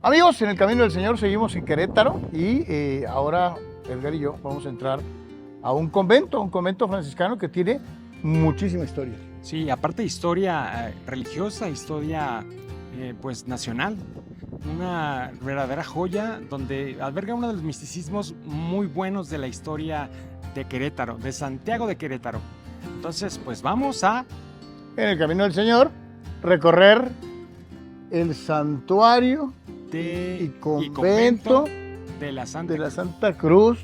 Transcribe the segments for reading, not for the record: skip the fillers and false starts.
Amigos, en el Camino del Señor seguimos en Querétaro y ahora Edgar y yo vamos a entrar a un convento franciscano que tiene muchísima historia. Sí, aparte de historia religiosa, historia pues nacional, una verdadera joya donde alberga uno de los misticismos muy buenos de la historia de Querétaro, de Santiago de Querétaro. Entonces, pues vamos a... En el Camino del Señor, recorrer el santuario y convento de la Santa Cruz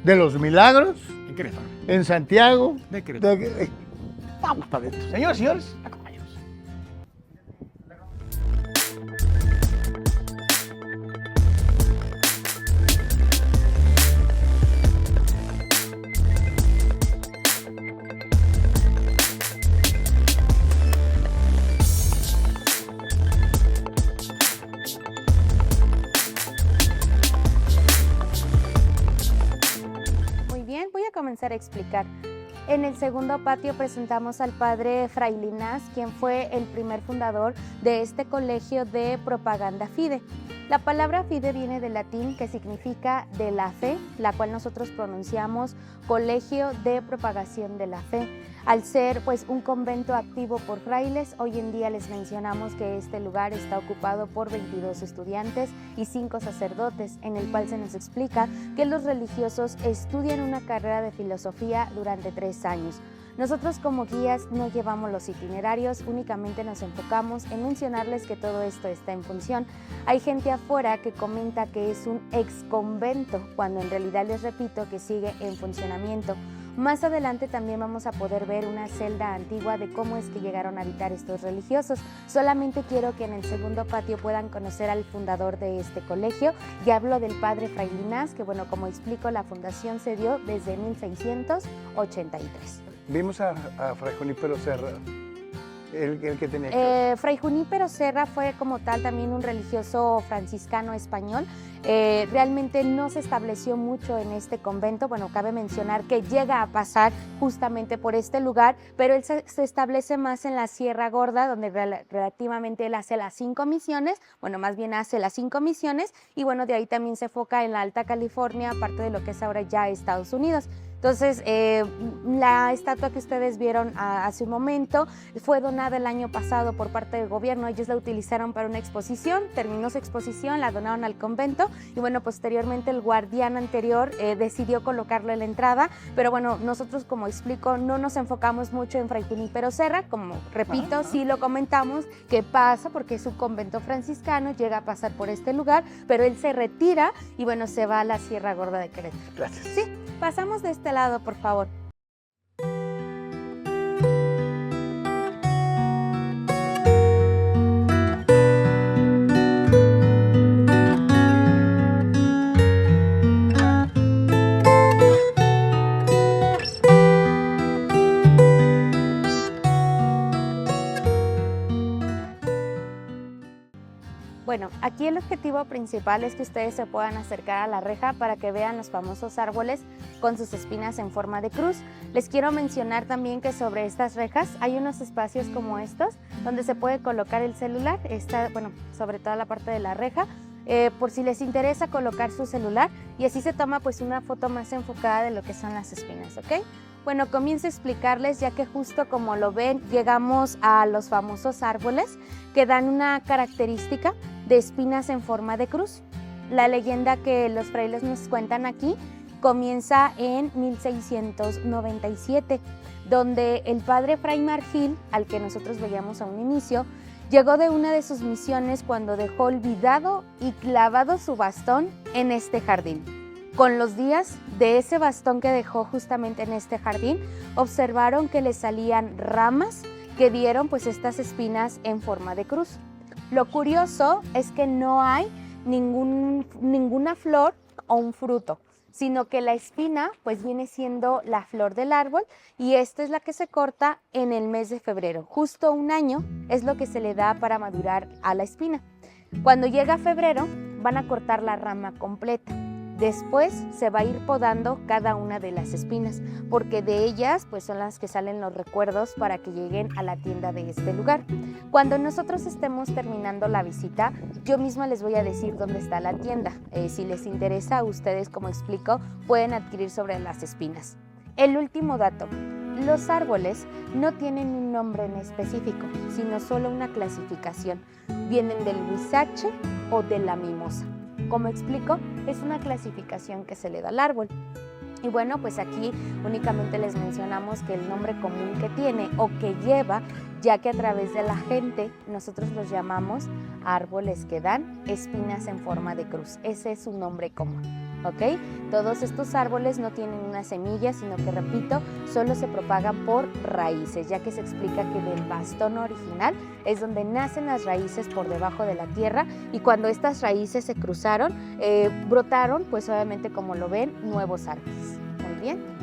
de los Milagros en Querétaro. En Santiago De Querétaro. Vamos para adentro. Señoras y señores, acompáñanos. Comenzar a explicar. En el segundo patio presentamos al padre Fray Linás, quien fue el primer fundador de este colegio de propaganda fide. La palabra fide viene del latín, que significa de la fe, la cual nosotros pronunciamos Colegio de Propagación de la Fe. Al ser pues un convento activo por frailes, hoy en día les mencionamos que este lugar está ocupado por 22 estudiantes y 5 sacerdotes, en el cual se nos explica que los religiosos estudian una carrera de filosofía durante 3 años. Nosotros como guías no llevamos los itinerarios, únicamente nos enfocamos en mencionarles que todo esto está en función. Hay gente afuera que comenta que es un ex convento, cuando en realidad les repito que sigue en funcionamiento. Más adelante también vamos a poder ver una celda antigua de cómo es que llegaron a habitar estos religiosos. Solamente quiero que en el segundo patio puedan conocer al fundador de este colegio, y hablo del padre Fray Linás, que bueno, como explico, la fundación se dio desde 1683. Vimos a Fray Junípero Serra, el que tenía que... Fray Junípero Serra fue como tal también un religioso franciscano español. Realmente no se estableció mucho en este convento. Bueno, cabe mencionar que llega a pasar justamente por este lugar, pero él se establece más en la Sierra Gorda, donde relativamente él hace las 5 misiones, bueno, más bien hace las 5 misiones, y bueno, de ahí también se enfoca en la Alta California, parte de lo que es ahora ya Estados Unidos. Entonces, la estatua que ustedes vieron hace un momento fue donada el año pasado por parte del gobierno. Ellos la utilizaron para una exposición, terminó su exposición, la donaron al convento y bueno, posteriormente el guardián anterior decidió colocarlo en la entrada, pero bueno, nosotros, como explico, no nos enfocamos mucho en Fray Junípero Serra, como repito, sí lo comentamos, que pasa porque es un convento franciscano, llega a pasar por este lugar, pero él se retira y bueno, se va a la Sierra Gorda de Querétaro. Gracias. Sí. Pasamos de este lado, por favor. Bueno, aquí el objetivo principal es que ustedes se puedan acercar a la reja para que vean los famosos árboles con sus espinas en forma de cruz. Les quiero mencionar también que sobre estas rejas hay unos espacios como estos donde se puede colocar el celular, bueno, sobre toda la parte de la reja, por si les interesa colocar su celular, y así se toma pues una foto más enfocada de lo que son las espinas, ¿ok? Bueno, comienzo a explicarles, ya que justo como lo ven, llegamos a los famosos árboles que dan una característica de espinas en forma de cruz. La leyenda que los frailes nos cuentan aquí comienza en 1697, donde el padre Fray Margil, al que nosotros veíamos a un inicio, llegó de una de sus misiones cuando dejó olvidado y clavado su bastón en este jardín. Con los días de ese bastón que dejó justamente en este jardín, observaron que le salían ramas que dieron pues estas espinas en forma de cruz. Lo curioso es que no hay ninguna flor o un fruto, sino que la espina pues viene siendo la flor del árbol, y esta es la que se corta en el mes de febrero. Justo 1 año es lo que se le da para madurar a la espina. Cuando llega febrero van a cortar la rama completa. Después se va a ir podando cada una de las espinas, porque de ellas pues son las que salen los recuerdos para que lleguen a la tienda de este lugar. Cuando nosotros estemos terminando la visita, yo misma les voy a decir dónde está la tienda. Si les interesa a ustedes, como explico, pueden adquirir sobre las espinas. El último dato. Los árboles no tienen un nombre en específico, sino solo una clasificación. Vienen del huizache o de la mimosa. Como explico, es una clasificación que se le da al árbol. Y bueno, pues aquí únicamente les mencionamos que el nombre común que tiene o que lleva, ya que a través de la gente nosotros los llamamos árboles que dan espinas en forma de cruz. Ese es su nombre común, ¿ok? Todos estos árboles no tienen una semilla, sino que, repito, solo se propagan por raíces, ya que se explica que del bastón original es donde nacen las raíces por debajo de la tierra, y cuando estas raíces se cruzaron, brotaron, pues obviamente, como lo ven, nuevos árboles. Muy bien.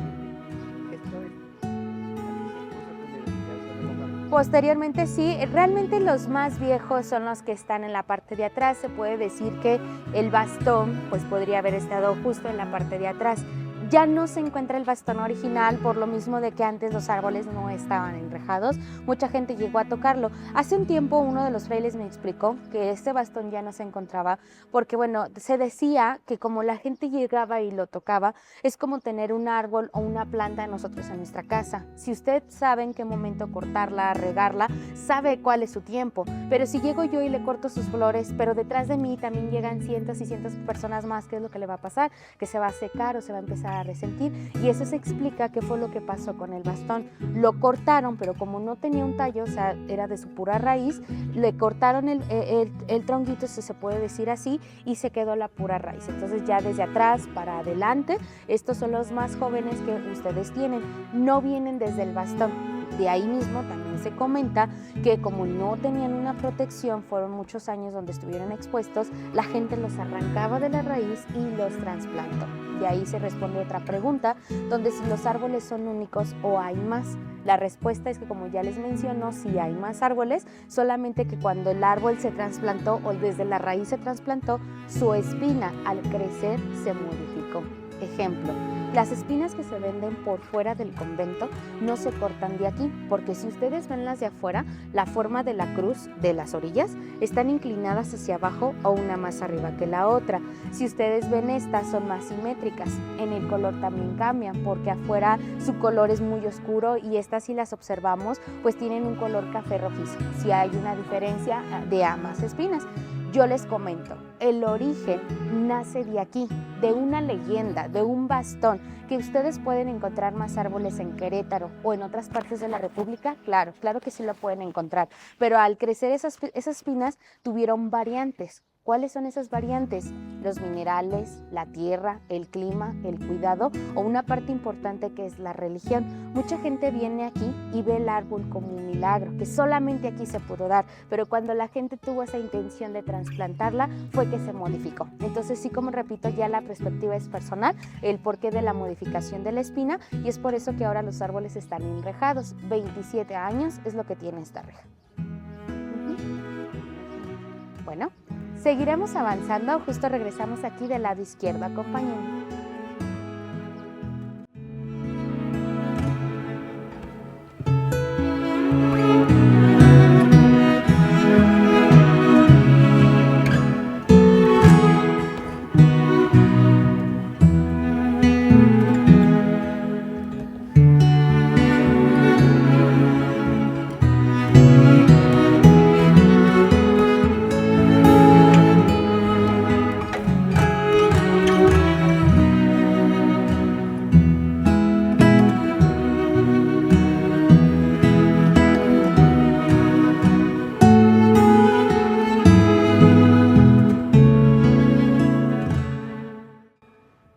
Posteriormente sí, realmente los más viejos son los que están en la parte de atrás. Se puede decir que el bastón pues podría haber estado justo en la parte de atrás. Ya no se encuentra el bastón original por lo mismo de que antes los árboles no estaban enrejados. Mucha gente llegó a tocarlo. Hace un tiempo uno de los frailes me explicó que este bastón ya no se encontraba porque, bueno, se decía que como la gente llegaba y lo tocaba, es como tener un árbol o una planta de nosotros en nuestra casa. Si usted sabe en qué momento cortarla, regarla, sabe cuál es su tiempo. Pero si llego yo y le corto sus flores, pero detrás de mí también llegan cientos y cientos de personas más, ¿qué es lo que le va a pasar? Que se va a secar o se va a empezar a resentir, y eso se explica qué fue lo que pasó con el bastón. Lo cortaron, pero como no tenía un tallo, o sea, era de su pura raíz, le cortaron el tronquito, si se puede decir así, y se quedó la pura raíz. Entonces ya desde atrás para adelante, estos son los más jóvenes que ustedes tienen, no vienen desde el bastón. De ahí mismo también se comenta que como no tenían una protección, fueron muchos años donde estuvieron expuestos, la gente los arrancaba de la raíz y los trasplantó. De ahí se responde otra pregunta, donde si los árboles son únicos o hay más. La respuesta es que, como ya les menciono, sí hay más árboles, solamente que cuando el árbol se trasplantó o desde la raíz se trasplantó, su espina al crecer se modificó. Ejemplo, las espinas que se venden por fuera del convento no se cortan de aquí, porque si ustedes ven las de afuera, la forma de la cruz de las orillas están inclinadas hacia abajo o una más arriba que la otra. Si ustedes ven estas, son más simétricas. En el color también cambian, porque afuera su color es muy oscuro y estas, si las observamos, pues tienen un color café rojizo. Si hay una diferencia de ambas espinas. Yo les comento, el origen nace de aquí, de una leyenda, de un bastón, que ustedes pueden encontrar más árboles en Querétaro o en otras partes de la República, claro que sí lo pueden encontrar, pero al crecer esas espinas tuvieron variantes. ¿Cuáles son esas variantes? Los minerales, la tierra, el clima, el cuidado o una parte importante que es la religión. Mucha gente viene aquí y ve el árbol como un milagro, que solamente aquí se pudo dar, pero cuando la gente tuvo esa intención de trasplantarla fue que se modificó. Entonces sí, como repito, ya la perspectiva es personal, el porqué de la modificación de la espina, y es por eso que ahora los árboles están enrejados. 27 años es lo que tiene esta reja. Bueno, seguiremos avanzando, justo regresamos aquí del lado izquierdo, acompáñenme.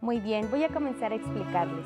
Muy bien, voy a comenzar a explicarles.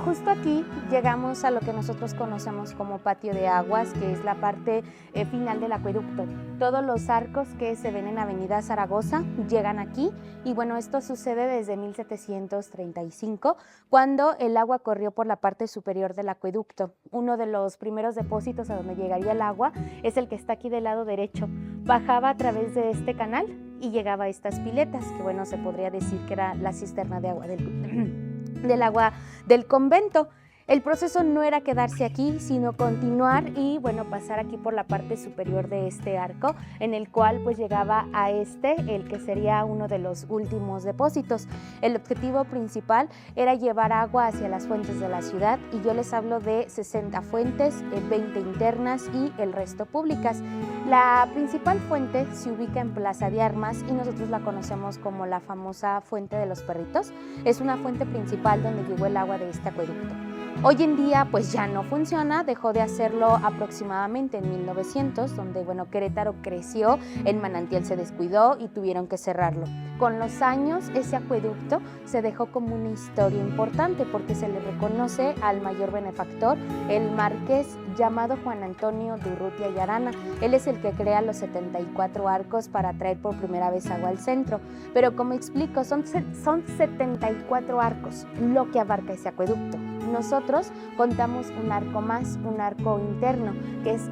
Justo aquí llegamos a lo que nosotros conocemos como patio de aguas, que es la parte final del acueducto. Todos los arcos que se ven en Avenida Zaragoza llegan aquí, y bueno, esto sucede desde 1735, cuando el agua corrió por la parte superior del acueducto. Uno de los primeros depósitos a donde llegaría el agua es el que está aquí del lado derecho. Bajaba a través de este canal y llegaba a estas piletas, que bueno, se podría decir que era la cisterna de agua del agua del convento. El proceso no era quedarse aquí, sino continuar y bueno, pasar aquí por la parte superior de este arco, en el cual pues llegaba a el que sería uno de los últimos depósitos. El objetivo principal era llevar agua hacia las fuentes de la ciudad, y yo les hablo de 60 fuentes, 20 internas y el resto públicas. La principal fuente se ubica en Plaza de Armas y nosotros la conocemos como la famosa Fuente de los Perritos. Es una fuente principal donde llegó el agua de este acueducto. Hoy en día pues ya no funciona, dejó de hacerlo aproximadamente en 1900, donde bueno, Querétaro creció, el manantial se descuidó y tuvieron que cerrarlo. Con los años ese acueducto se dejó como una historia importante porque se le reconoce al mayor benefactor, el marqués llamado Juan Antonio de Urrutia y Arana. Él es el que crea los 74 arcos para traer por primera vez agua al centro. Pero como explico, son 74 arcos lo que abarca ese acueducto. Nosotros contamos un arco más, un arco interno, que es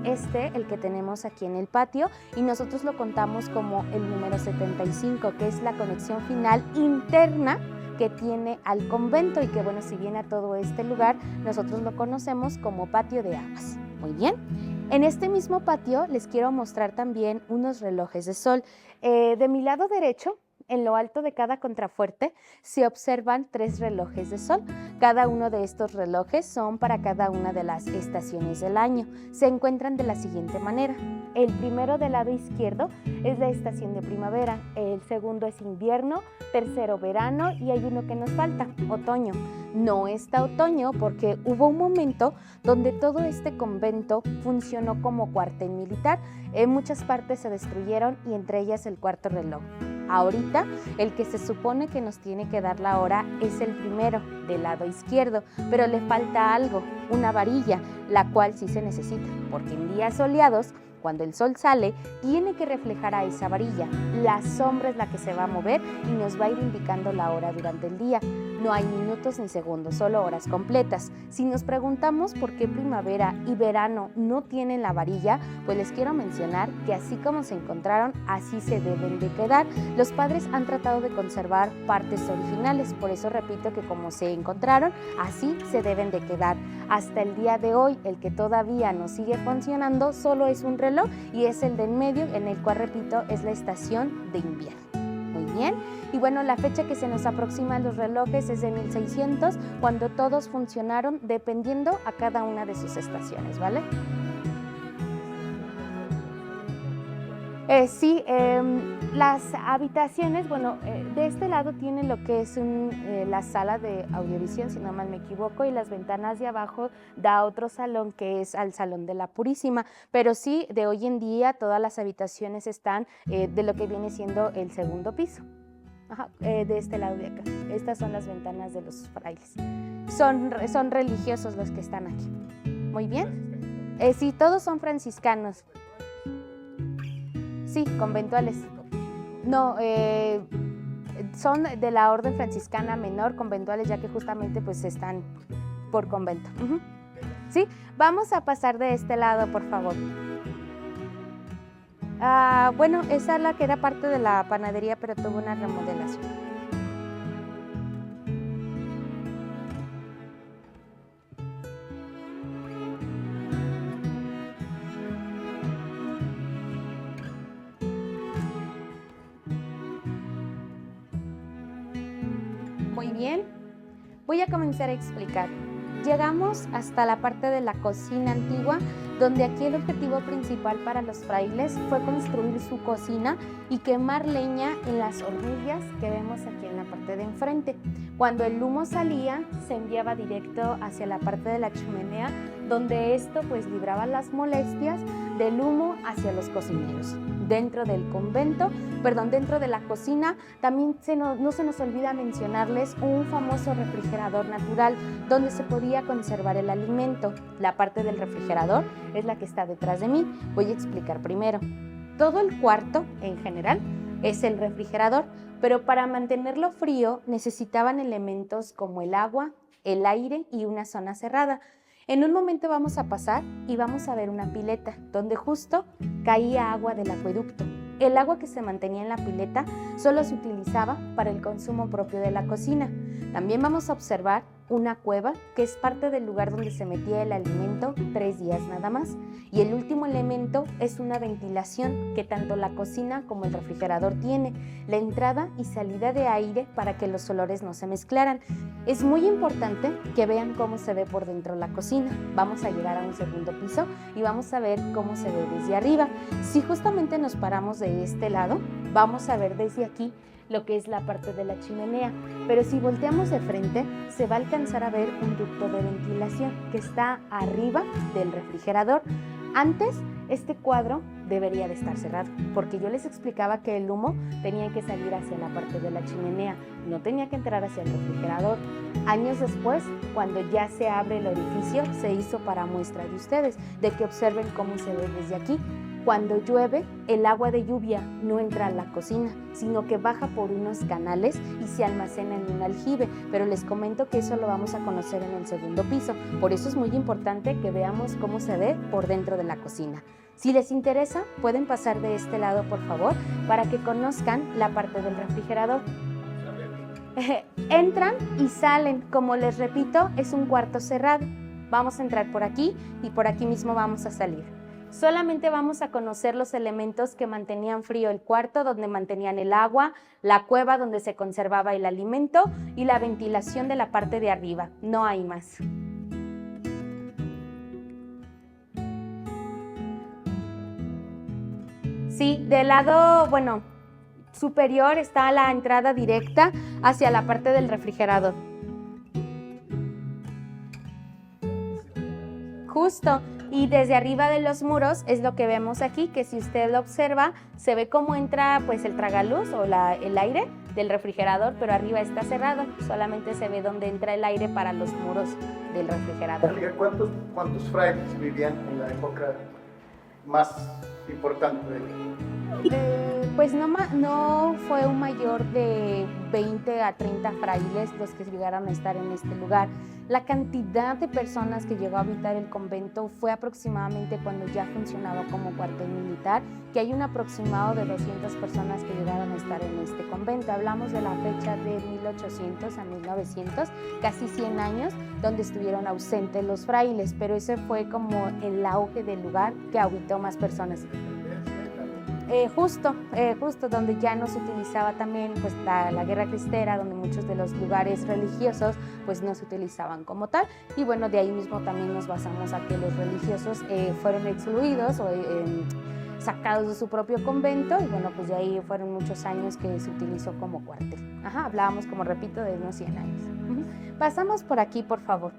el que tenemos aquí en el patio, y nosotros lo contamos como el número 75, que es la conexión final interna que tiene al convento y que bueno, si viene a todo este lugar, nosotros lo conocemos como patio de aguas. Muy bien. En este mismo patio les quiero mostrar también unos relojes de sol. De mi lado derecho, en lo alto de cada contrafuerte, se observan 3 relojes de sol. Cada uno de estos relojes son para cada una de las estaciones del año. Se encuentran de la siguiente manera. El primero del lado izquierdo es la estación de primavera, el segundo es invierno, tercero verano y hay uno que nos falta, otoño. No está otoño porque hubo un momento donde todo este convento funcionó como cuartel militar. En muchas partes se destruyeron y entre ellas el cuarto reloj. Ahorita el que se supone que nos tiene que dar la hora es el primero del lado izquierdo, pero le falta algo, una varilla, la cual sí se necesita, porque en días soleados, cuando el sol sale, tiene que reflejar a esa varilla. La sombra es la que se va a mover y nos va a ir indicando la hora durante el día. No hay minutos ni segundos, solo horas completas. Si nos preguntamos por qué primavera y verano no tienen la varilla, pues les quiero mencionar que así como se encontraron, así se deben de quedar. Los padres han tratado de conservar partes originales, por eso repito que como se encontraron, así se deben de quedar. Hasta el día de hoy, el que todavía no sigue funcionando solo es un reloj y es el de en medio, en el cual, repito, es la estación de invierno. Muy bien. Y bueno, la fecha que se nos aproxima a los relojes es de 1600, cuando todos funcionaron dependiendo a cada una de sus estaciones, ¿vale? Sí, las habitaciones, bueno, de este lado tienen lo que es la sala de audiovisión, si no mal me equivoco, y las ventanas de abajo da otro salón que es al Salón de la Purísima, pero sí, de hoy en día todas las habitaciones están de lo que viene siendo el segundo piso. Ajá, de este lado de acá. Estas son las ventanas de los frailes. Son religiosos los que están aquí. Muy bien. Sí, todos son franciscanos. Sí, conventuales. No, son de la orden franciscana menor, conventuales, ya que justamente pues están por convento. Sí, vamos a pasar de este lado, por favor. Bueno, esa es la que era parte de la panadería, pero tuvo una remodelación. Muy bien, voy a comenzar a explicar. Llegamos hasta la parte de la cocina antigua, donde aquí el objetivo principal para los frailes fue construir su cocina y quemar leña en las hornillas que vemos aquí en la parte de enfrente. Cuando el humo salía, se enviaba directo hacia la parte de la chimenea, donde esto pues libraba las molestias del humo hacia los cocineros. Dentro del convento, dentro de la cocina, también no se nos olvida mencionarles un famoso refrigerador natural donde se podía conservar el alimento. La parte del refrigerador es la que está detrás de mí. Voy a explicar primero. Todo el cuarto, en general, es el refrigerador, pero para mantenerlo frío necesitaban elementos como el agua, el aire y una zona cerrada. En un momento vamos a pasar y vamos a ver una pileta donde justo caía agua del acueducto. El agua que se mantenía en la pileta solo se utilizaba para el consumo propio de la cocina. También vamos a observar una cueva que es parte del lugar donde se metía el alimento 3 días nada más. Y el último elemento es una ventilación que tanto la cocina como el refrigerador tiene, la entrada y salida de aire para que los olores no se mezclaran. Es muy importante que vean cómo se ve por dentro la cocina. Vamos a llegar a un segundo piso y vamos a ver cómo se ve desde arriba. Si justamente nos paramos de este lado, vamos a ver desde aquí lo que es la parte de la chimenea, pero si volteamos de frente se va a alcanzar a ver un ducto de ventilación que está arriba del refrigerador. Antes este cuadro debería de estar cerrado, porque yo les explicaba que el humo tenía que salir hacia la parte de la chimenea, no tenía que entrar hacia el refrigerador. Años después, cuando ya se abre el orificio, se hizo para muestra de ustedes, de que observen cómo se ve desde aquí. Cuando llueve, el agua de lluvia no entra a la cocina, sino que baja por unos canales y se almacena en un aljibe, pero les comento que eso lo vamos a conocer en el segundo piso. Por eso es muy importante que veamos cómo se ve por dentro de la cocina. Si les interesa, pueden pasar de este lado, por favor, para que conozcan la parte del refrigerador. Entran y salen, como les repito, es un cuarto cerrado. Vamos a entrar por aquí y por aquí mismo vamos a salir. Solamente vamos a conocer los elementos que mantenían frío el cuarto, donde mantenían el agua, la cueva donde se conservaba el alimento y la ventilación de la parte de arriba. No hay más. Sí, del lado, superior está la entrada directa hacia la parte del refrigerador. Justo. Y desde arriba de los muros es lo que vemos aquí, que si usted lo observa, se ve cómo entra pues el tragaluz o el aire del refrigerador, pero arriba está cerrado, solamente se ve dónde entra el aire para los muros del refrigerador. ¿Cuántos frailes vivían en la época más importante Pues no fue un mayor de 20 a 30 frailes los que llegaron a estar en este lugar. La cantidad de personas que llegó a habitar el convento fue aproximadamente cuando ya funcionaba como cuartel militar, que hay un aproximado de 200 personas que llegaron a estar en este convento. Hablamos de la fecha de 1800 a 1900, casi 100 años, donde estuvieron ausentes los frailes, pero ese fue como el auge del lugar que habitó más personas. Justo donde ya no se utilizaba también pues la guerra cristera, donde muchos de los lugares religiosos pues no se utilizaban como tal, y bueno, de ahí mismo también nos basamos a que los religiosos fueron excluidos o sacados de su propio convento, y bueno, pues de ahí fueron muchos años que se utilizó como cuartel. Hablábamos, como repito, de unos 100 años. Pasamos por aquí, por favor.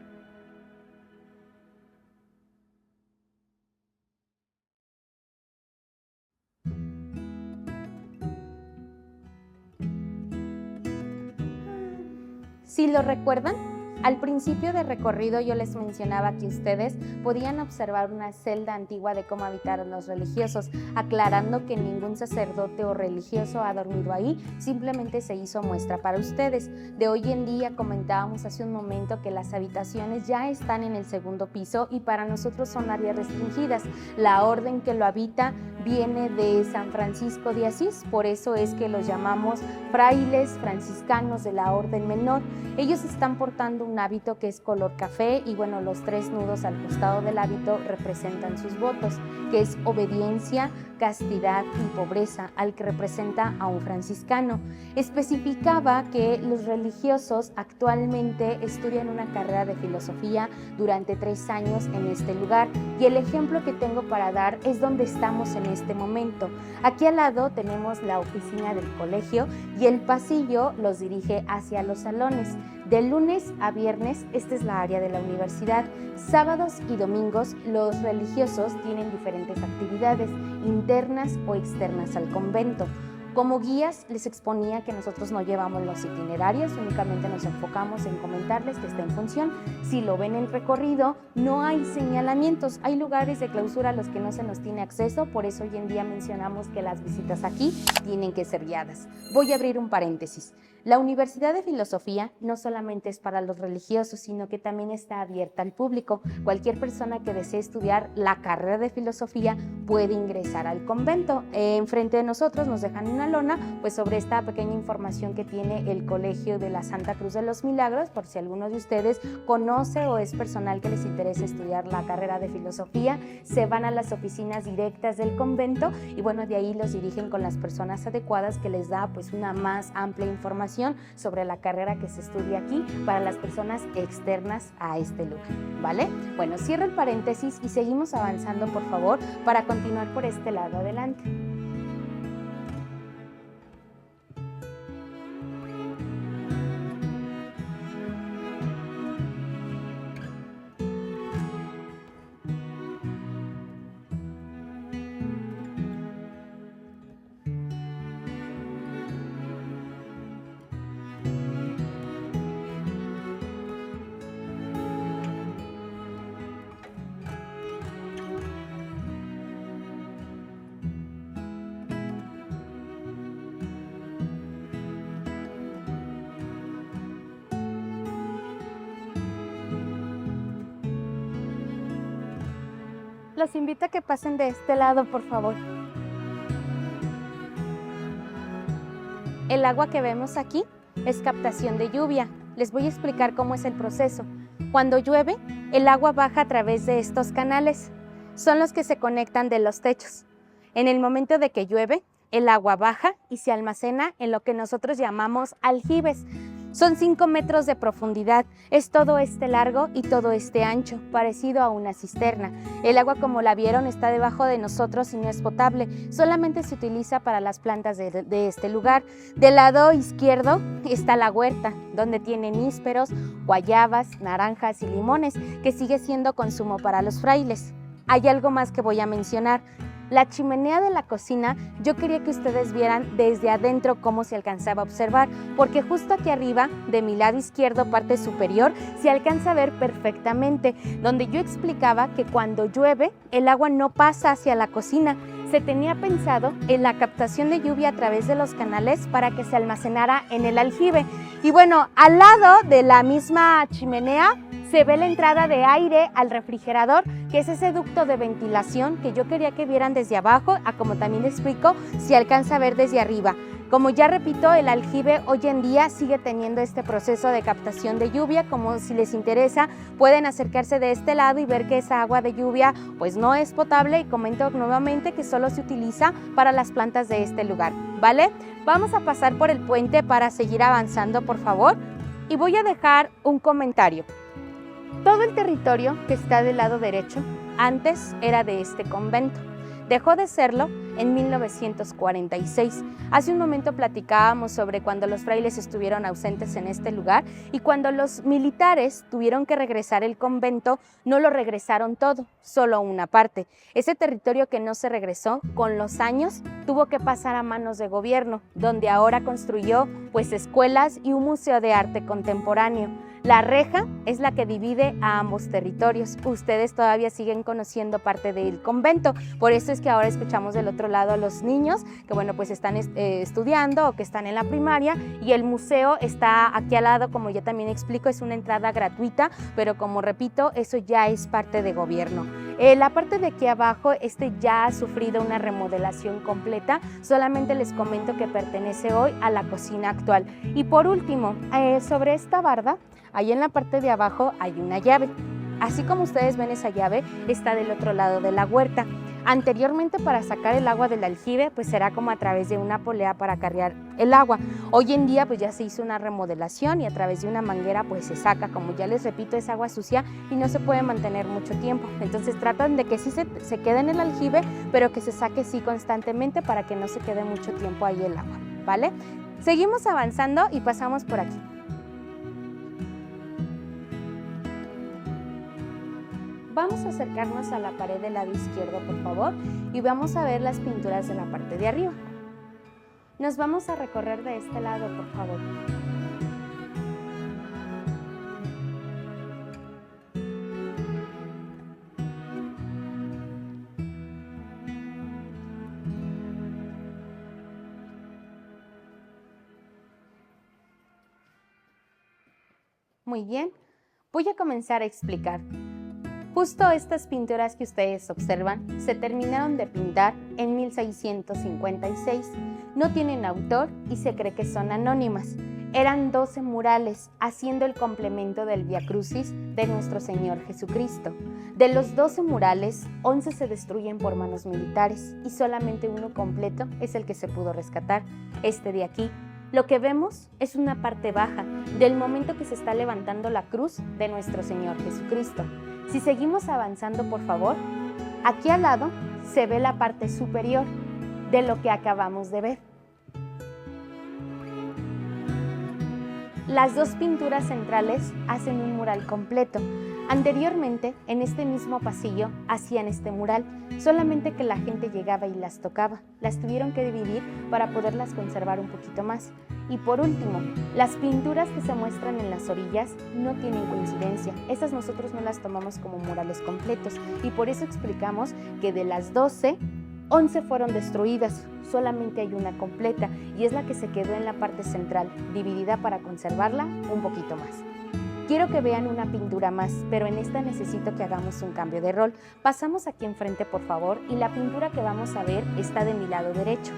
Si lo recuerdan, al principio del recorrido yo les mencionaba que ustedes podían observar una celda antigua de cómo habitaron los religiosos, aclarando que ningún sacerdote o religioso ha dormido ahí, simplemente se hizo muestra para ustedes. De hoy en día comentábamos hace un momento que las habitaciones ya están en el segundo piso y para nosotros son áreas restringidas. La orden que lo habita viene de San Francisco de Asís, por eso es que los llamamos frailes franciscanos de la orden menor. Ellos están portando un hábito que es color café y bueno, los 3 nudos al costado del hábito representan sus votos, que es obediencia, castidad y pobreza, al que representa a un franciscano. Especificaba que los religiosos actualmente estudian una carrera de filosofía durante 3 años en este lugar, y el ejemplo que tengo para dar es donde estamos en este momento. Aquí al lado tenemos la oficina del colegio y el pasillo los dirige hacia los salones. De lunes a viernes, esta es la área de la universidad. Sábados y domingos, los religiosos tienen diferentes actividades internas o externas al convento. Como guías, les exponía que nosotros no llevamos los itinerarios, únicamente nos enfocamos en comentarles que está en función. Si lo ven en recorrido, no hay señalamientos, hay lugares de clausura a los que no se nos tiene acceso, por eso hoy en día mencionamos que las visitas aquí tienen que ser guiadas. Voy a abrir un paréntesis. La Universidad de Filosofía no solamente es para los religiosos, sino que también está abierta al público. Cualquier persona que desee estudiar la carrera de filosofía puede ingresar al convento. Enfrente de nosotros nos dejan una lona pues sobre esta pequeña información que tiene el Colegio de la Santa Cruz de los Milagros, por si alguno de ustedes conoce o es personal que les interesa estudiar la carrera de filosofía, se van a las oficinas directas del convento y bueno, de ahí los dirigen con las personas adecuadas que les da pues una más amplia información sobre la carrera que se estudia aquí para las personas externas a este lugar, ¿vale? Bueno, cierro el paréntesis y seguimos avanzando, por favor, para continuar por este lado. Adelante. Los invito a que pasen de este lado, por favor. El agua que vemos aquí es captación de lluvia. Les voy a explicar cómo es el proceso. Cuando llueve, el agua baja a través de estos canales. Son los que se conectan de los techos. En el momento de que llueve, el agua baja y se almacena en lo que nosotros llamamos aljibes. Son 5 metros de profundidad, es todo este largo y todo este ancho, parecido a una cisterna. El agua, como la vieron, está debajo de nosotros y no es potable, solamente se utiliza para las plantas de este lugar. Del lado izquierdo está la huerta, donde tiene nísperos, guayabas, naranjas y limones, que sigue siendo consumo para los frailes. Hay algo más que voy a mencionar. La chimenea de la cocina, yo quería que ustedes vieran desde adentro cómo se alcanzaba a observar, porque justo aquí arriba, de mi lado izquierdo, parte superior, se alcanza a ver perfectamente, donde yo explicaba que cuando llueve, el agua no pasa hacia la cocina. Se tenía pensado en la captación de lluvia a través de los canales para que se almacenara en el aljibe. Y bueno, al lado de la misma chimenea, se ve la entrada de aire al refrigerador, que es ese ducto de ventilación que yo quería que vieran desde abajo, a como también les explico, se alcanza a ver desde arriba. Como ya repito, el aljibe hoy en día sigue teniendo este proceso de captación de lluvia, como si les interesa pueden acercarse de este lado y ver que esa agua de lluvia pues no es potable, y comento nuevamente que solo se utiliza para las plantas de este lugar, ¿vale? Vamos a pasar por el puente para seguir avanzando, por favor, y voy a dejar un comentario. Todo el territorio que está del lado derecho antes era de este convento. Dejó de serlo en 1946. Hace un momento platicábamos sobre cuando los frailes estuvieron ausentes en este lugar y cuando los militares tuvieron que regresar el convento, no lo regresaron todo, solo una parte. Ese territorio que no se regresó, con los años, tuvo que pasar a manos de gobierno, donde ahora construyó pues escuelas y un museo de arte contemporáneo. La reja es la que divide a ambos territorios. Ustedes todavía siguen conociendo parte del convento, por eso es que ahora escuchamos del otro lado a los niños que bueno pues están estudiando o que están en la primaria, y el museo está aquí al lado, como ya también explico, es una entrada gratuita, pero como repito, eso ya es parte de gobierno. La parte de aquí abajo, ya ha sufrido una remodelación completa, solamente les comento que pertenece hoy a la cocina actual. Y por último, sobre esta barda, ahí en la parte de abajo hay una llave. Así como ustedes ven, esa llave está del otro lado de la huerta. Anteriormente, para sacar el agua del aljibe, pues será como a través de una polea para cargar el agua. Hoy en día pues ya se hizo una remodelación y a través de una manguera pues se saca. Como ya les repito, es agua sucia y no se puede mantener mucho tiempo. Entonces tratan de que sí se quede en el aljibe, pero que se saque sí constantemente para que no se quede mucho tiempo ahí el agua, ¿vale? Seguimos avanzando y pasamos por aquí. Vamos a acercarnos a la pared del lado izquierdo, por favor, y vamos a ver las pinturas de la parte de arriba. Nos vamos a recorrer de este lado, por favor. Muy bien, voy a comenzar a explicar. Justo estas pinturas que ustedes observan se terminaron de pintar en 1656. No tienen autor y se cree que son anónimas. Eran 12 murales haciendo el complemento del Vía Crucis de nuestro Señor Jesucristo. De los 12 murales, 11 se destruyen por manos militares y solamente uno completo es el que se pudo rescatar, este de aquí. Lo que vemos es una parte baja del momento que se está levantando la cruz de nuestro Señor Jesucristo. Si seguimos avanzando, por favor, aquí al lado se ve la parte superior de lo que acabamos de ver. Las dos pinturas centrales hacen un mural completo. Anteriormente, en este mismo pasillo, hacían este mural, solamente que la gente llegaba y las tocaba. Las tuvieron que dividir para poderlas conservar un poquito más. Y por último, las pinturas que se muestran en las orillas no tienen coincidencia. Estas nosotros no las tomamos como murales completos y por eso explicamos que de las 12, 11 fueron destruidas, solamente hay una completa y es la que se quedó en la parte central, dividida para conservarla un poquito más. Quiero que vean una pintura más, pero en esta necesito que hagamos un cambio de rol. Pasamos aquí enfrente, por favor, y la pintura que vamos a ver está de mi lado derecho.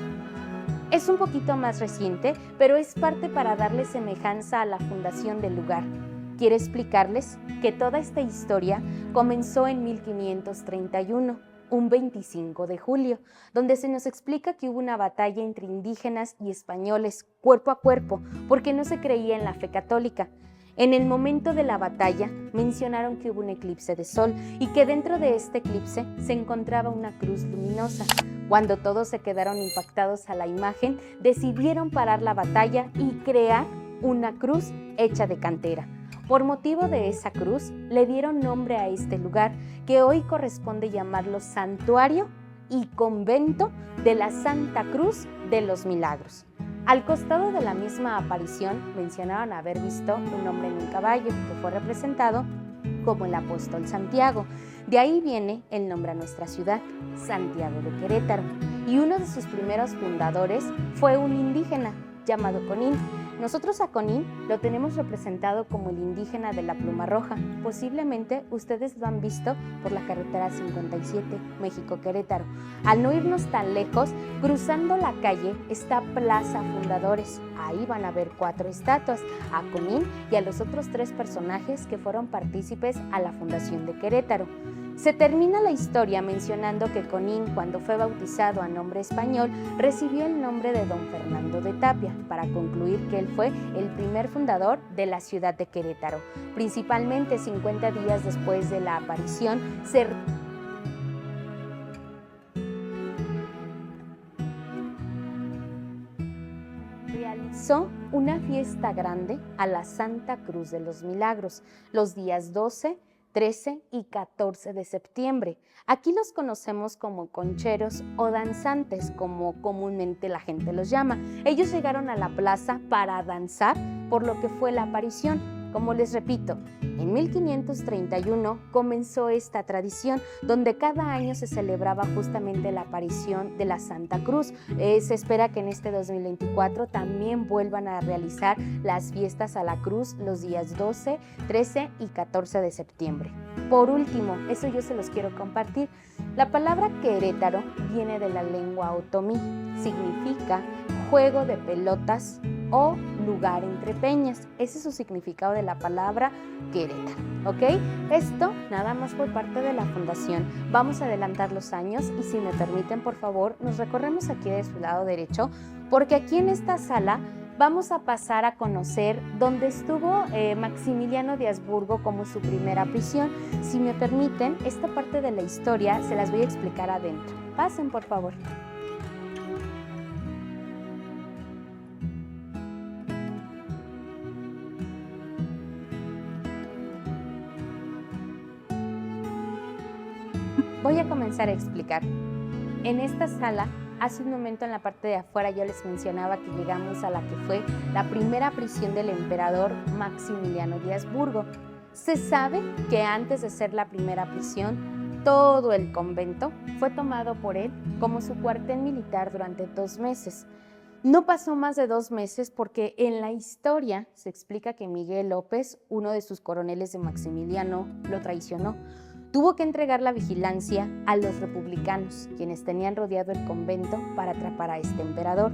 Es un poquito más reciente, pero es parte para darle semejanza a la fundación del lugar. Quiero explicarles que toda esta historia comenzó en 1531, un 25 de julio, donde se nos explica que hubo una batalla entre indígenas y españoles, cuerpo a cuerpo, porque no se creía en la fe católica. En el momento de la batalla mencionaron que hubo un eclipse de sol y que dentro de este eclipse se encontraba una cruz luminosa. Cuando todos se quedaron impactados a la imagen, decidieron parar la batalla y crear una cruz hecha de cantera. Por motivo de esa cruz, le dieron nombre a este lugar, que hoy corresponde llamarlo Santuario y Convento de la Santa Cruz de los Milagros. Al costado de la misma aparición, mencionaron haber visto un hombre en un caballo, que fue representado como el apóstol Santiago. De ahí viene el nombre a nuestra ciudad, Santiago de Querétaro. Y uno de sus primeros fundadores fue un indígena llamado Conín. Nosotros a Conín lo tenemos representado como el indígena de la pluma roja. Posiblemente ustedes lo han visto por la carretera 57, México-Querétaro. Al no irnos tan lejos, cruzando la calle está Plaza Fundadores. Ahí van a ver 4 estatuas, a Conín y a los otros 3 personajes que fueron partícipes a la fundación de Querétaro. Se termina la historia mencionando que Conín, cuando fue bautizado a nombre español, recibió el nombre de Don Fernando de Tapia, para concluir que él fue el primer fundador de la ciudad de Querétaro. Principalmente 50 días después de la aparición, se realizó una fiesta grande a la Santa Cruz de los Milagros, los días 12, 13 y 14 de septiembre. Aquí los conocemos como concheros o danzantes, como comúnmente la gente los llama. Ellos llegaron a la plaza para danzar por lo que fue la aparición. Como les repito, en 1531 comenzó esta tradición donde cada año se celebraba justamente la aparición de la Santa Cruz. Se espera que en este 2024 también vuelvan a realizar las fiestas a la cruz los días 12, 13 y 14 de septiembre. Por último, eso yo se los quiero compartir. La palabra Querétaro viene de la lengua otomí. Significa juego de pelotas o lugar entre peñas. Ese es su significado de la palabra Querétaro, ¿ok? Esto nada más por parte de la fundación. Vamos a adelantar los años y si me permiten, por favor, nos recorremos aquí de su lado derecho, porque aquí en esta sala vamos a pasar a conocer dónde estuvo Maximiliano de Habsburgo como su primera prisión. Si me permiten, esta parte de la historia se las voy a explicar adentro. Pasen, por favor. Voy a comenzar a explicar. En esta sala, hace un momento en la parte de afuera yo les mencionaba que llegamos a la que fue la primera prisión del emperador Maximiliano de Habsburgo. Se sabe que antes de ser la primera prisión, todo el convento fue tomado por él como su cuartel militar durante 2 meses. No pasó más de 2 meses porque en la historia se explica que Miguel López, uno de sus coroneles de Maximiliano, lo traicionó. Tuvo que entregar la vigilancia a los republicanos, quienes tenían rodeado el convento para atrapar a este emperador.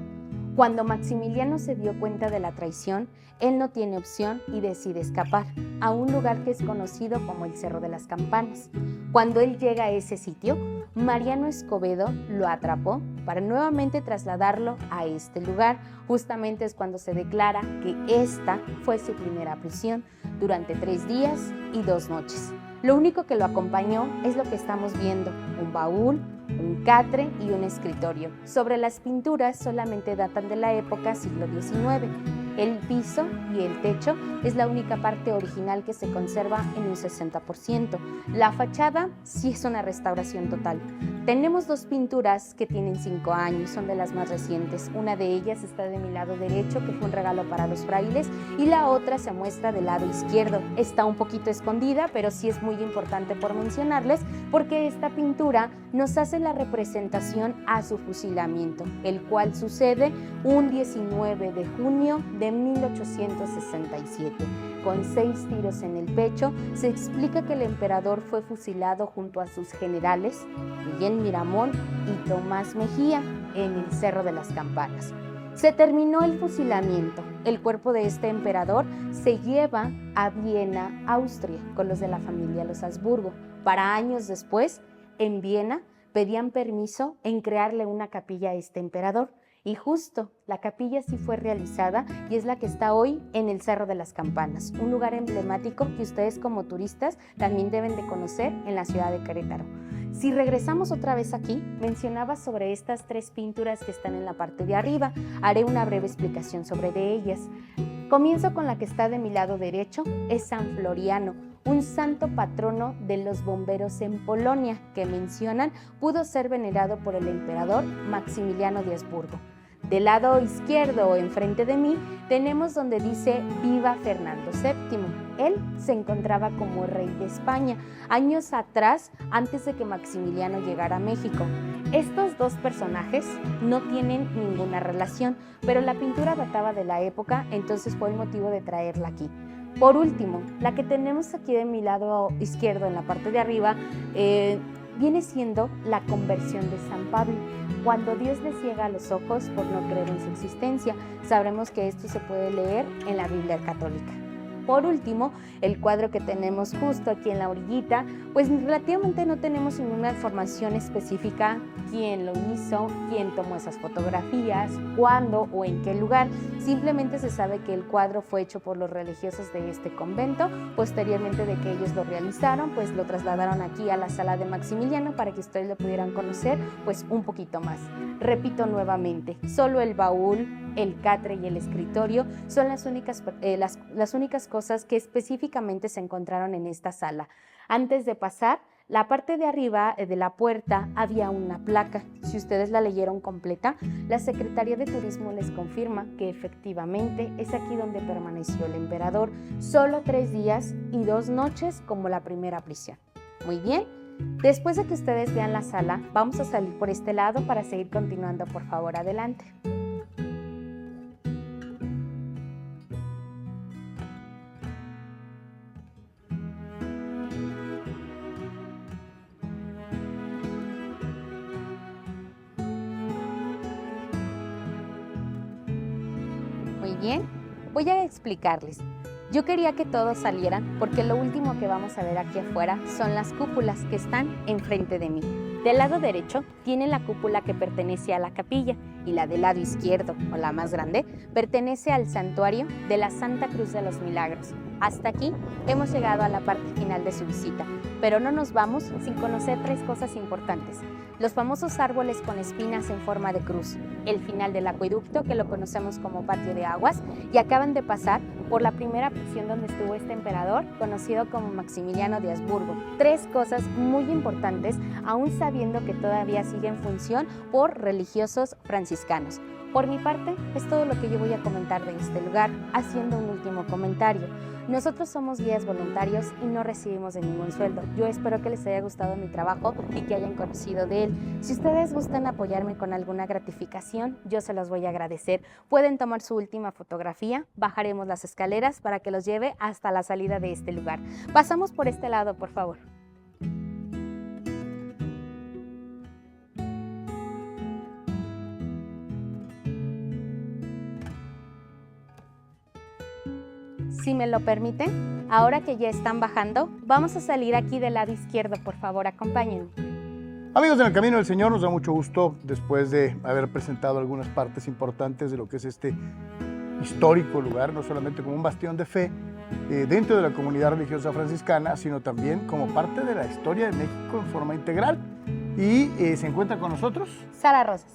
Cuando Maximiliano se dio cuenta de la traición, él no tiene opción y decide escapar a un lugar que es conocido como el Cerro de las Campanas. Cuando él llega a ese sitio, Mariano Escobedo lo atrapó para nuevamente trasladarlo a este lugar. Justamente es cuando se declara que esta fue su primera prisión durante 3 días y 2 noches. Lo único que lo acompañó es lo que estamos viendo, un baúl, un catre y un escritorio. Sobre las pinturas solamente datan de la época siglo XIX. El piso y el techo es la única parte original que se conserva en un 60%. La fachada sí es una restauración total. Tenemos 2 pinturas que tienen 5 años, son de las más recientes. Una de ellas está de mi lado derecho, que fue un regalo para los frailes, y la otra se muestra del lado izquierdo. Está un poquito escondida, pero sí es muy importante por mencionarles, porque esta pintura nos hace la representación a su fusilamiento, el cual sucede un 19 de junio de 1867. Con 6 tiros en el pecho, se explica que el emperador fue fusilado junto a sus generales, Miguel Miramón y Tomás Mejía, en el Cerro de las Campanas. Se terminó el fusilamiento. El cuerpo de este emperador se lleva a Viena, Austria, con los de la familia Los Habsburgo. Para años después, en Viena, pedían permiso en crearle una capilla a este emperador. Y justo la capilla sí fue realizada y es la que está hoy en el Cerro de las Campanas, un lugar emblemático que ustedes como turistas también deben de conocer en la ciudad de Querétaro. Si regresamos otra vez aquí, mencionaba sobre estas 3 pinturas que están en la parte de arriba. Haré una breve explicación sobre de ellas. Comienzo con la que está de mi lado derecho, es San Floriano, un santo patrono de los bomberos en Polonia, que mencionan pudo ser venerado por el emperador Maximiliano de Habsburgo. Del lado izquierdo, enfrente de mí, tenemos donde dice Viva Fernando VII. Él se encontraba como rey de España, años atrás, antes de que Maximiliano llegara a México. Estos 2 personajes no tienen ninguna relación, pero la pintura databa de la época, entonces fue el motivo de traerla aquí. Por último, la que tenemos aquí de mi lado izquierdo, en la parte de arriba, viene siendo la conversión de San Pablo. Cuando Dios le ciega los ojos por no creer en su existencia, sabremos que esto se puede leer en la Biblia católica. Por último, el cuadro que tenemos justo aquí en la orillita, pues relativamente no tenemos ninguna información específica, quién lo hizo, quién tomó esas fotografías, cuándo o en qué lugar. Simplemente se sabe que el cuadro fue hecho por los religiosos de este convento. Posteriormente de que ellos lo realizaron, pues lo trasladaron aquí a la sala de Maximiliano para que ustedes lo pudieran conocer pues un poquito más. Repito nuevamente, solo el baúl, el catre y el escritorio son las únicas cosas que específicamente se encontraron en esta sala. Antes de pasar, la parte de arriba de la puerta había una placa. Si ustedes la leyeron completa, la Secretaría de Turismo les confirma que efectivamente es aquí donde permaneció el emperador, solo 3 días y 2 noches como la primera prisión. Muy bien, después de que ustedes vean la sala, vamos a salir por este lado para seguir continuando. Por favor, adelante. Bien, voy a explicarles. Yo quería que todos salieran porque lo último que vamos a ver aquí afuera son las cúpulas que están enfrente de mí. Del lado derecho tiene la cúpula que pertenece a la capilla y la del lado izquierdo, o la más grande, pertenece al santuario de la Santa Cruz de los Milagros. Hasta aquí hemos llegado a la parte final de su visita, pero no nos vamos sin conocer 3 cosas importantes. Los famosos árboles con espinas en forma de cruz, el final del acueducto, que lo conocemos como patio de aguas, y acaban de pasar por la primera prisión donde estuvo este emperador, conocido como Maximiliano de Habsburgo. 3 cosas muy importantes, aún sabiendo que todavía sigue en función por religiosos franciscanos. Por mi parte, es todo lo que yo voy a comentar de este lugar, haciendo un último comentario. Nosotros somos guías voluntarios y no recibimos de ningún sueldo. Yo espero que les haya gustado mi trabajo y que hayan conocido de él. Si ustedes gustan apoyarme con alguna gratificación, yo se los voy a agradecer. Pueden tomar su última fotografía, bajaremos las escaleras para que los lleve hasta la salida de este lugar. Pasamos por este lado, por favor. Si me lo permiten, ahora que ya están bajando, vamos a salir aquí del lado izquierdo, por favor, acompáñenme. Amigos, en el Camino del Señor, nos da mucho gusto, después de haber presentado algunas partes importantes de lo que es este histórico lugar, no solamente como un bastión de fe dentro de la comunidad religiosa franciscana, sino también como parte de la historia de México en forma integral. Y se encuentra con nosotros Sara Rosas.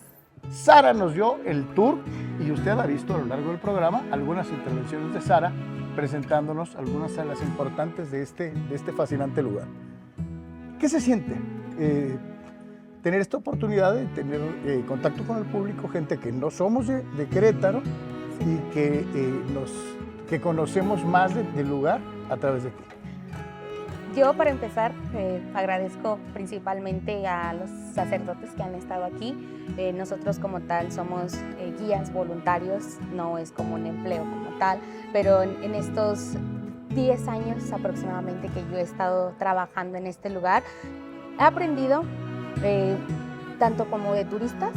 Sara nos dio el tour y usted ha visto a lo largo del programa algunas intervenciones de Sara presentándonos algunas de las importantes de este fascinante lugar. ¿Qué se siente tener esta oportunidad de tener contacto con el público, gente que no somos de Querétaro y que conocemos más del lugar a través de ti? Yo, para empezar, agradezco principalmente a los sacerdotes que han estado aquí. Nosotros como tal somos guías voluntarios, no es como un empleo como tal, pero en estos 10 años aproximadamente que yo he estado trabajando en este lugar, he aprendido tanto como de turistas,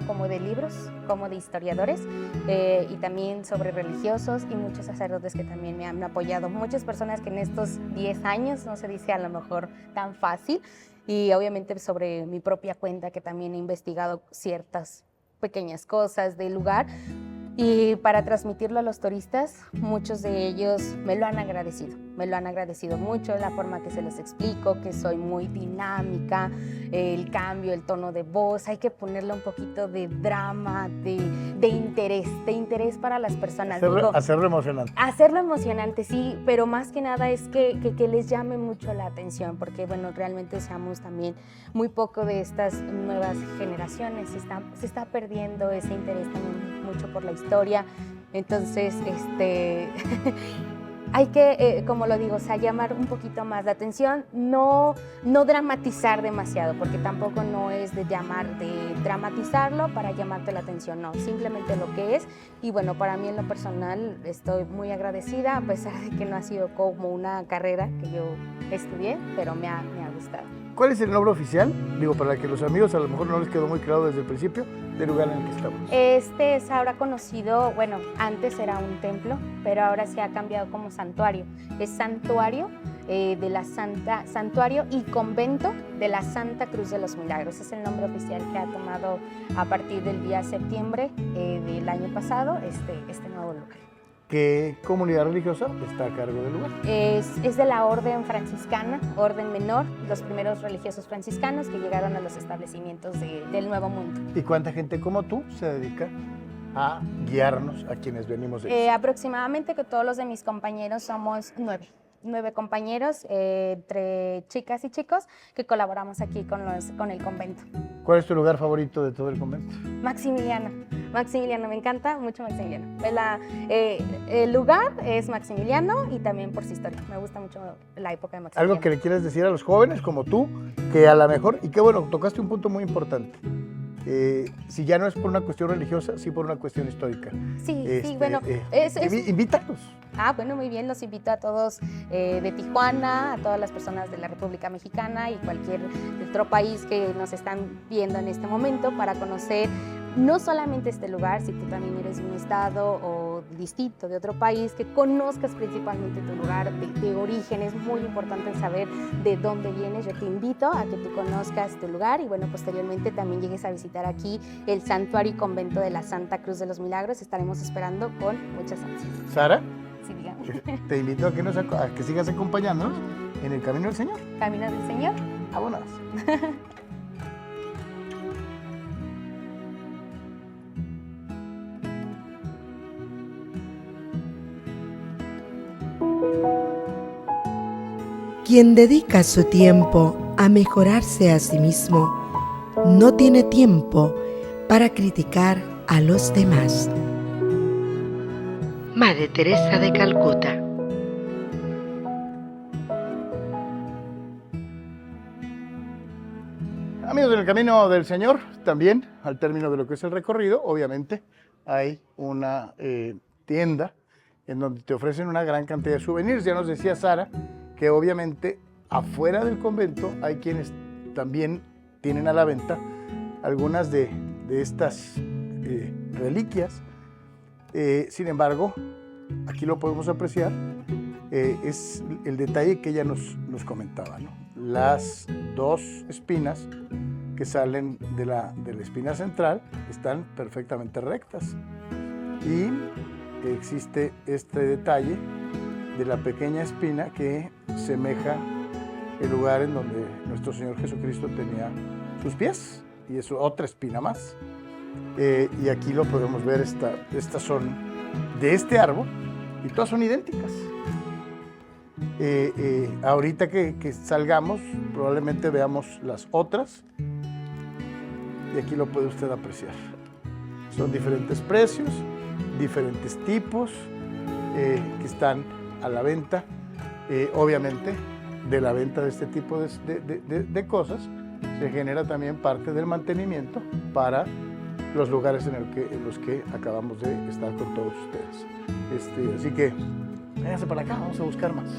como de libros, como de historiadores, y también sobre religiosos y muchos sacerdotes que también me han apoyado. Muchas personas que en estos 10 años no se dice a lo mejor tan fácil, y obviamente sobre mi propia cuenta, que también he investigado ciertas pequeñas cosas del lugar, y para transmitirlo a los turistas, muchos de ellos me lo han agradecido mucho, la forma que se los explico, que soy muy dinámica, el cambio, el tono de voz, hay que ponerle un poquito de drama, de interés para las personas. Hacerlo emocionante. Hacerlo emocionante, sí, pero más que nada es que les llame mucho la atención, porque bueno, realmente seamos también muy poco de estas nuevas generaciones, se está perdiendo ese interés también mucho por la historia, entonces hay que, como lo digo, o sea, llamar un poquito más la atención, no dramatizar demasiado, porque tampoco no es de dramatizarlo para llamarte la atención, no, simplemente lo que es. Y bueno, para mí en lo personal estoy muy agradecida, a pesar de que no ha sido como una carrera que yo estudié, pero me ha gustado. ¿Cuál es el nombre oficial? Digo, para que los amigos a lo mejor no les quedó muy claro desde el principio, del lugar en el que estamos. Este es ahora conocido, bueno, antes era un templo, pero ahora se ha cambiado como santuario. Es santuario santuario y convento de la Santa Cruz de los Milagros. Es el nombre oficial que ha tomado a partir del día septiembre del año pasado este nuevo lugar. ¿Qué comunidad religiosa está a cargo del lugar? Es de la orden franciscana, orden menor, los primeros religiosos franciscanos que llegaron a los establecimientos del Nuevo Mundo. ¿Y cuánta gente como tú se dedica a guiarnos a quienes venimos de eso? Aproximadamente, que todos los de mis compañeros somos 9 compañeros, entre chicas y chicos, que colaboramos aquí con el convento. ¿Cuál es tu lugar favorito de todo el convento? Maximiliano, me encanta mucho Maximiliano. El lugar es Maximiliano y también por su historia. Me gusta mucho la época de Maximiliano. ¿Algo que le quieras decir a los jóvenes como tú, que a lo mejor, y qué bueno, tocaste un punto muy importante, si ya no es por una cuestión religiosa, sí por una cuestión histórica? Sí, bueno. Invítalos. Bueno, muy bien, los invito a todos de Tijuana, a todas las personas de la República Mexicana y cualquier otro país que nos están viendo en este momento, para conocer no solamente este lugar, si tú también eres de un estado o distinto de otro país, que conozcas principalmente tu lugar de origen. Es muy importante saber de dónde vienes. Yo te invito a que tú conozcas tu lugar y bueno, posteriormente también llegues a visitar aquí el santuario y convento de la Santa Cruz de los Milagros. Estaremos esperando con muchas ansias. Sara, Sí, dígame. te invito a que sigas acompañándonos en el Camino del Señor. Camino del Señor. Vámonos. Quien dedica su tiempo a mejorarse a sí mismo, no tiene tiempo para criticar a los demás. Madre Teresa de Calcuta. Amigos del Camino del Señor, también al término de lo que es el recorrido, obviamente hay una tienda en donde te ofrecen una gran cantidad de souvenirs. Ya nos decía Sara que obviamente afuera del convento hay quienes también tienen a la venta algunas de estas reliquias. Sin embargo, aquí lo podemos apreciar, es el detalle que ella nos comentaba, ¿no? Las dos espinas que salen de la espina central están perfectamente rectas y existe este detalle de la pequeña espina que semeja el lugar en donde nuestro Señor Jesucristo tenía sus pies, y es otra espina más. Y aquí lo podemos ver, estas son de este árbol y todas son idénticas. Ahorita que salgamos probablemente veamos las otras y aquí lo puede usted apreciar. Son diferentes precios, diferentes tipos que están a la venta. Obviamente de la venta de este tipo de cosas se genera también parte del mantenimiento para los lugares en los que acabamos de estar con todos ustedes. Así que vénganse para acá, vamos a buscar más.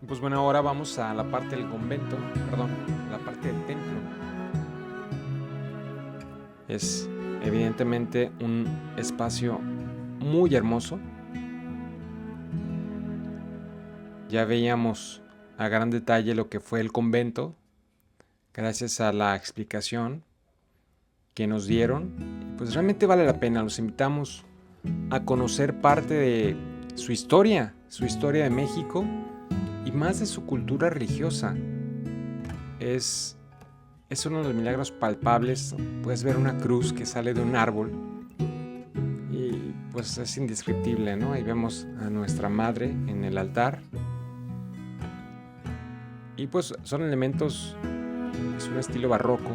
Pues bueno, ahora vamos a la parte del convento, la parte del templo. Es evidentemente un espacio muy hermoso. Ya veíamos a gran detalle lo que fue el convento, gracias a la explicación que nos dieron. Pues realmente vale la pena, los invitamos a conocer parte de su historia de México y más de su cultura religiosa. Es uno de los milagros palpables. Puedes ver una cruz que sale de un árbol y pues es indescriptible, ¿no? Ahí vemos a nuestra madre en el altar y pues son elementos, es un estilo barroco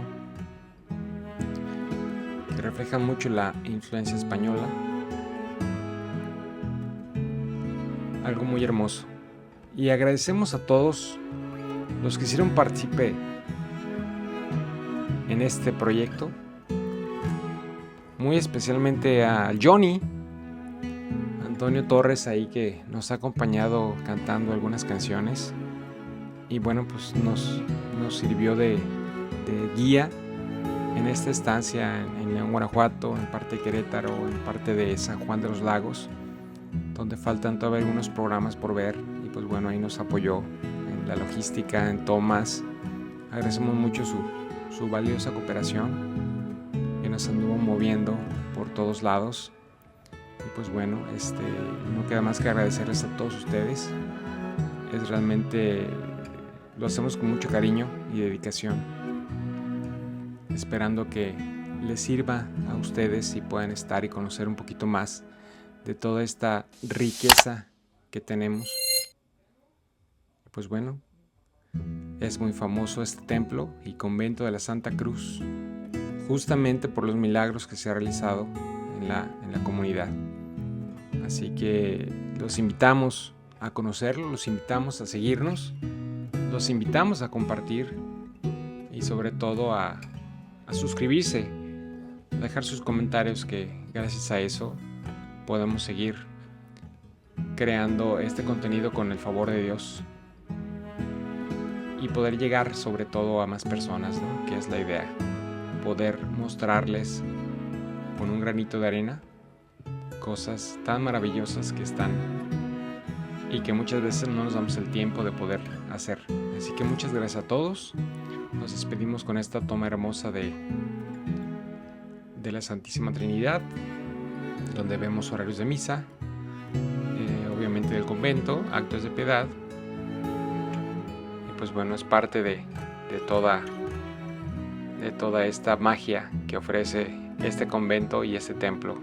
que reflejan mucho la influencia española. Algo muy hermoso. Y agradecemos a todos los que hicieron partícipe en este proyecto. Muy especialmente a Johnny, Antonio Torres, ahí que nos ha acompañado cantando algunas canciones. Y bueno, pues nos sirvió de guía en esta estancia en León, Guanajuato, en parte de Querétaro, en parte de San Juan de los Lagos, donde faltan todavía algunos programas por ver. Y pues bueno, ahí nos apoyó en la logística, en tomas. Agradecemos mucho su valiosa cooperación, que nos anduvo moviendo por todos lados. Y pues bueno, no queda más que agradecerles a todos ustedes. Es realmente, lo hacemos con mucho cariño y dedicación, esperando que les sirva a ustedes y puedan estar y conocer un poquito más de toda esta riqueza que tenemos. Pues bueno, es muy famoso este templo y convento de la Santa Cruz, justamente por los milagros que se ha realizado en la comunidad. Así que los invitamos a conocerlo, los invitamos a seguirnos, los invitamos a compartir y sobre todo a suscribirse, a dejar sus comentarios, que gracias a eso podemos seguir creando este contenido con el favor de Dios y poder llegar sobre todo a más personas, ¿no? Que es la idea, poder mostrarles con un granito de arena cosas tan maravillosas que están y que muchas veces no nos damos el tiempo de poder hacer. Así que muchas gracias a todos. Nos despedimos con esta toma hermosa de la Santísima Trinidad, donde vemos horarios de misa, obviamente del convento, actos de piedad. Y pues bueno, es parte de toda esta magia que ofrece este convento y este templo.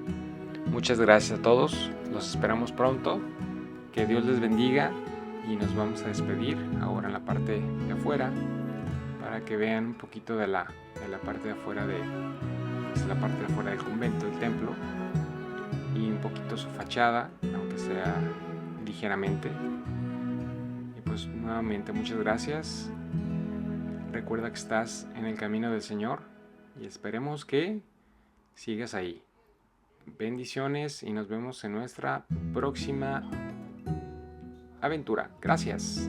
Muchas gracias a todos, los esperamos pronto, que Dios les bendiga y nos vamos a despedir ahora en la parte de afuera para que vean un poquito de la parte de afuera la parte de afuera del convento, del templo, y un poquito su fachada, aunque sea ligeramente. Y pues nuevamente muchas gracias, recuerda que estás en el camino del Señor y esperemos que sigas ahí. Bendiciones y nos vemos en nuestra próxima aventura. Gracias.